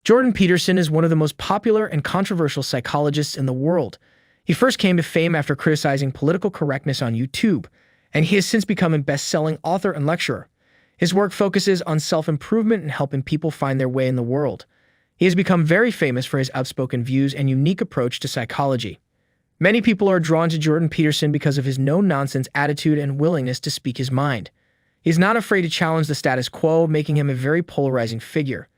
Jordan Peterson is one of the most popular and controversial psychologists in the world. He first came to fame after criticizing political correctness on YouTube, and he has since become a best-selling author and lecturer. His work focuses on self-improvement and helping people find their way in the world. He has become very famous for his outspoken views and unique approach to psychology. Many people are drawn to Jordan Peterson because of his no-nonsense attitude and willingness to speak his mind. He is not afraid to challenge the status quo, making him a very polarizing figure.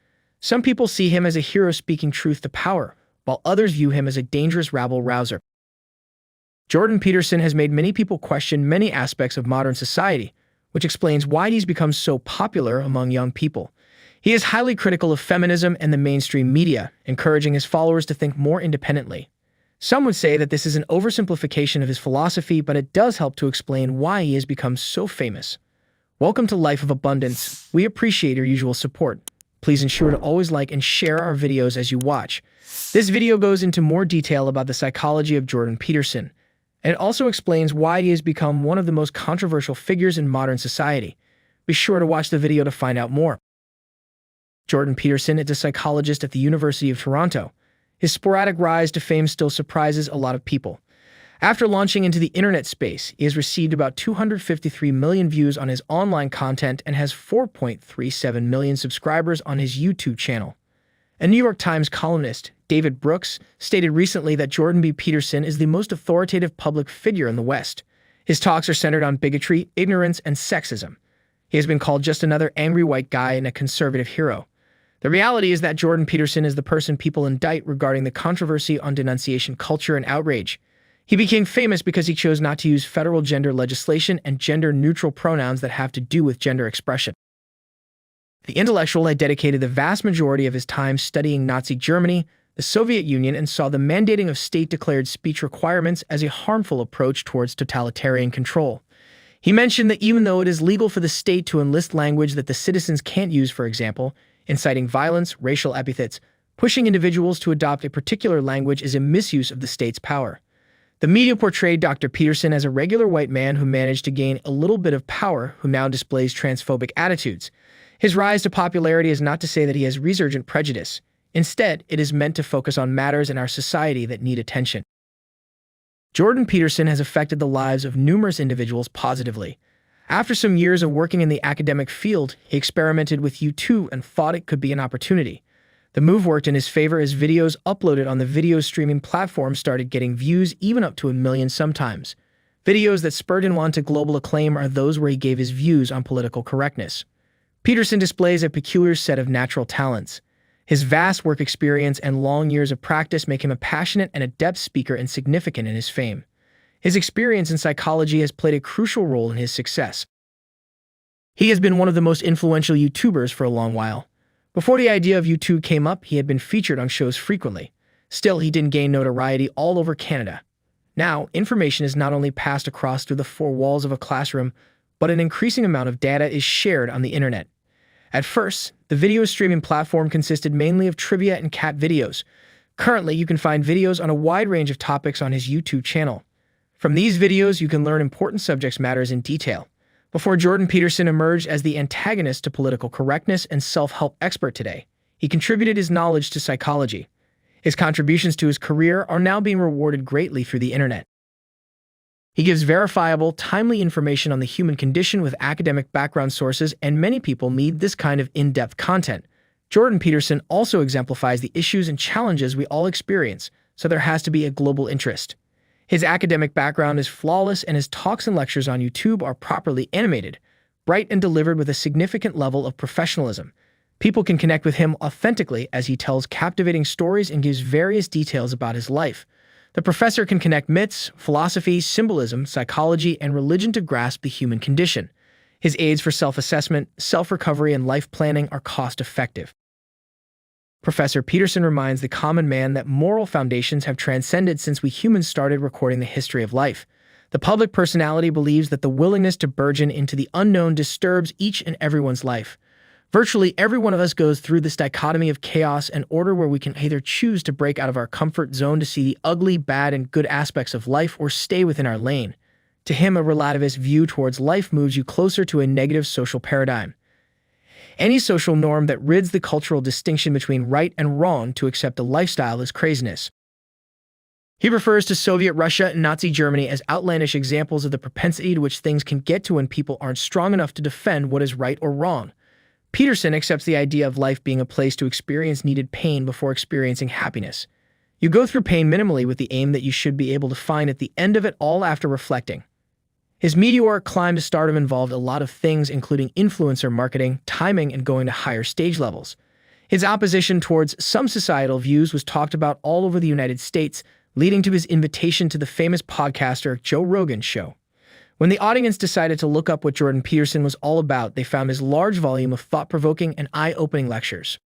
Some people see him as a hero speaking truth to power, while others view him as a dangerous rabble-rouser. Jordan Peterson has made many people question many aspects of modern society, which explains why he's become so popular among young people. He is highly critical of feminism and the mainstream media, encouraging his followers to think more independently. Some would say that this is an oversimplification of his philosophy, but it does help to explain why he has become so famous. Welcome to Life of Abundance. We appreciate your usual support. Please ensure to always like and share our videos as you watch. This video goes into more detail about the psychology of Jordan Peterson, and it also explains why he has become one of the most controversial figures in modern society. Be sure to watch the video to find out more. Jordan Peterson is a psychologist at the University of Toronto. His sporadic rise to fame still surprises a lot of people. After launching into the internet space, he has received about 253 million views on his online content and has 4.37 million subscribers on his YouTube channel. A New York Times columnist, David Brooks, stated recently that Jordan B. Peterson is the most authoritative public figure in the West. His talks are centered on bigotry, ignorance, and sexism. He has been called just another angry white guy and a conservative hero. The reality is that Jordan Peterson is the person people indict regarding the controversy on denunciation culture and outrage. He became famous because he chose not to use federal gender legislation and gender-neutral pronouns that have to do with gender expression. The intellectual had dedicated the vast majority of his time studying Nazi Germany, the Soviet Union, and saw the mandating of state-declared speech requirements as a harmful approach towards totalitarian control. He mentioned that even though it is legal for the state to enlist language that the citizens can't use, for example, inciting violence, racial epithets, pushing individuals to adopt a particular language is a misuse of the state's power. The media portrayed Dr. Peterson as a regular white man who managed to gain a little bit of power, who now displays transphobic attitudes. His rise to popularity is not to say that he has resurgent prejudice. Instead, it is meant to focus on matters in our society that need attention. Jordan Peterson has affected the lives of numerous individuals positively. After some years of working in the academic field, he experimented with YouTube and thought it could be an opportunity. The move worked in his favor as videos uploaded on the video streaming platform started getting views even up to 1 million sometimes. Videos that spurred him on to global acclaim are those where he gave his views on political correctness. Peterson displays a peculiar set of natural talents. His vast work experience and long years of practice make him a passionate and adept speaker and significant in his fame. His experience in psychology has played a crucial role in his success. He has been one of the most influential YouTubers for a long while. Before the idea of YouTube came up, he had been featured on shows frequently. Still, he didn't gain notoriety all over Canada. Now, information is not only passed across through the four walls of a classroom, but an increasing amount of data is shared on the internet. At first, the video streaming platform consisted mainly of trivia and cat videos. Currently, you can find videos on a wide range of topics on his YouTube channel. From these videos, you can learn important subject matters in detail. Before Jordan Peterson emerged as the antagonist to political correctness and self-help expert today, he contributed his knowledge to psychology. His contributions to his career are now being rewarded greatly through the internet. He gives verifiable, timely information on the human condition with academic background sources, and many people need this kind of in-depth content. Jordan Peterson also exemplifies the issues and challenges we all experience, so there has to be a global interest. His academic background is flawless, and his talks and lectures on YouTube are properly animated, bright, and delivered with a significant level of professionalism. People can connect with him authentically as he tells captivating stories and gives various details about his life. The professor can connect myths, philosophy, symbolism, psychology, and religion to grasp the human condition. His aids for self-assessment, self-recovery, and life planning are cost-effective. Professor Peterson reminds the common man that moral foundations have transcended since we humans started recording the history of life. The public personality believes that the willingness to burgeon into the unknown disturbs each and everyone's life. Virtually every one of us goes through this dichotomy of chaos and order where we can either choose to break out of our comfort zone to see the ugly, bad, and good aspects of life or stay within our lane. To him, a relativist view towards life moves you closer to a negative social paradigm. Any social norm that rids the cultural distinction between right and wrong to accept a lifestyle is craziness. He refers to Soviet Russia and Nazi Germany as outlandish examples of the propensity to which things can get to when people aren't strong enough to defend what is right or wrong. Peterson accepts the idea of life being a place to experience needed pain before experiencing happiness. You go through pain minimally with the aim that you should be able to find at the end of it all after reflecting. His meteoric climb to stardom involved a lot of things, including influencer marketing, timing, and going to higher stage levels. His opposition towards some societal views was talked about all over the United States, leading to his invitation to the famous podcaster Joe Rogan's show. When the audience decided to look up what Jordan Peterson was all about, they found his large volume of thought-provoking and eye-opening lectures.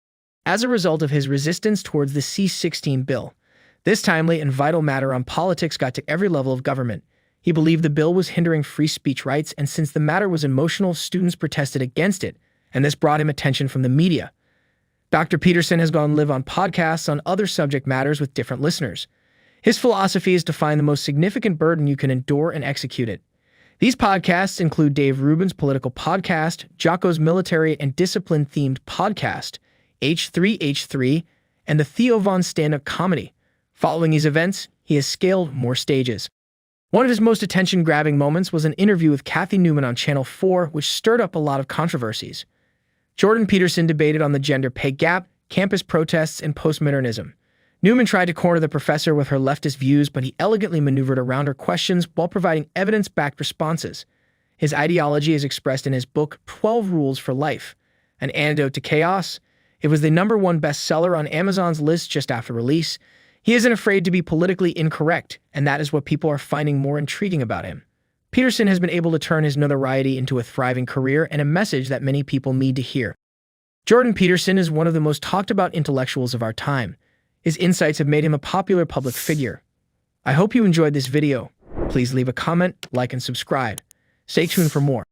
As a result of his resistance towards the C-16 bill, this timely and vital matter on politics got to every level of government. He believed the bill was hindering free speech rights, and since the matter was emotional, students protested against it, and this brought him attention from the media. Dr. Peterson has gone live on podcasts on other subject matters with different listeners. His philosophy is to find the most significant burden you can endure and execute it. These podcasts include Dave Rubin's political podcast, Jocko's military and discipline-themed podcast, H3H3, and the Theo Von stand-up comedy. Following these events, he has scaled more stages. One of his most attention-grabbing moments was an interview with Kathy Newman on Channel 4, which stirred up a lot of controversies. Jordan Peterson debated on the gender pay gap, campus protests, and postmodernism. Newman tried to corner the professor with her leftist views, but he elegantly maneuvered around her questions while providing evidence-backed responses. His ideology is expressed in his book, 12 Rules for Life, An Antidote to Chaos. It was the #1 bestseller on Amazon's list just after release. He isn't afraid to be politically incorrect, and that is what people are finding more intriguing about him. Peterson has been able to turn his notoriety into a thriving career and a message that many people need to hear. Jordan Peterson is one of the most talked-about intellectuals of our time. His insights have made him a popular public figure. I hope you enjoyed this video. Please leave a comment, like, and subscribe. Stay tuned for more.